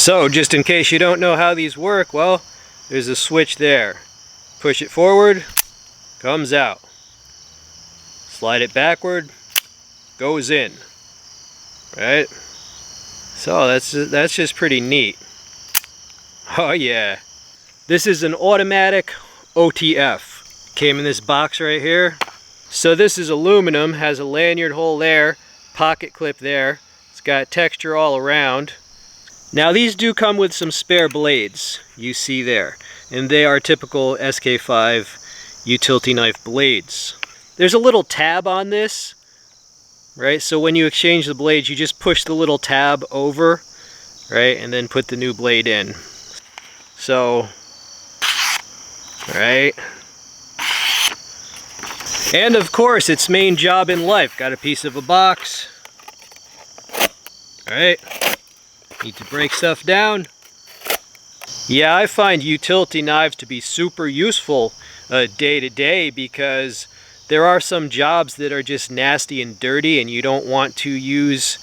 So just in case you don't know how these work, well, there's a switch there. Push it forward, comes out. Slide it backward, goes in. Right? So that's just pretty neat. Oh yeah. This is an automatic OTF. Came in this box right here. So this is aluminum, has a lanyard hole there, pocket clip there. It's got texture all around. Now these do come with some spare blades, you see there. And they are typical SK5 utility knife blades. There's a little tab on this, right? So when you exchange the blades, you just push the little tab over, right? And then put the new blade in. So, right? And of course, its main job in life. Got a piece of a box. Alright. Need to break stuff down. Yeah, I find utility knives to be super useful day to day because there are some jobs that are just nasty and dirty and you don't want to use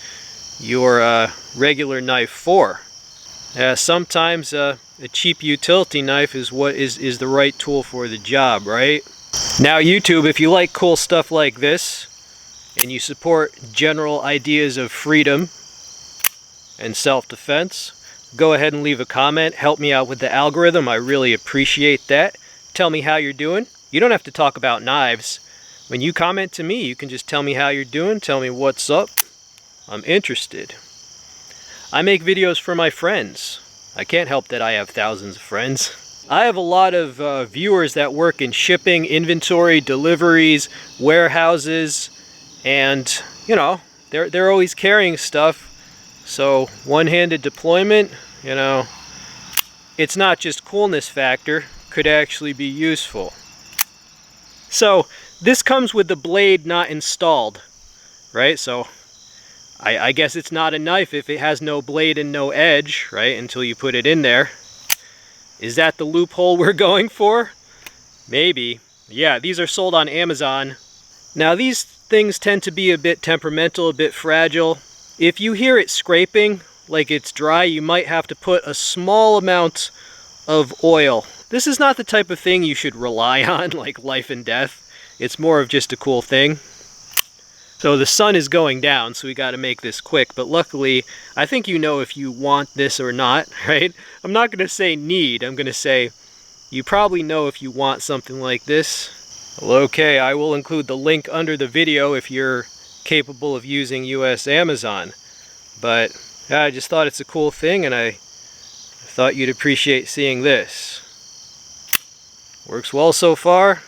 your regular knife for. Sometimes a cheap utility knife is what is the right tool for the job, right? Now YouTube, if you like cool stuff like this and you support general ideas of freedom and self-defense, go ahead and leave a comment. Help me out with the algorithm. I really appreciate that. Tell me how you're doing. You don't have to talk about knives. When you comment to me, you can just tell me how you're doing. Tell me what's up. I'm interested. I make videos for my friends. I can't help that I have thousands of friends. I have a lot of viewers that work in shipping, inventory, deliveries, warehouses, and you know, they're always carrying stuff. So one-handed deployment, you know, it's not just coolness factor, could actually be useful. So this comes with the blade not installed, right? So I guess it's not a knife if it has no blade and no edge, right? Until you put it in there. Is that the loophole we're going for? Maybe. Yeah, these are sold on Amazon. Now these things tend to be a bit temperamental, a bit fragile. If you hear it scraping, like it's dry, you might have to put a small amount of oil. This is not the type of thing you should rely on, like life and death. It's more of just a cool thing. So the sun is going down, so we got to make this quick. But luckily, I think you know if you want this or not, right? I'm not going to say need. I'm going to say you probably know if you want something like this. Well, okay, I will include the link under the video if you're capable of using US Amazon. But yeah, I just thought it's a cool thing, and I thought you'd appreciate seeing this. Works well so far.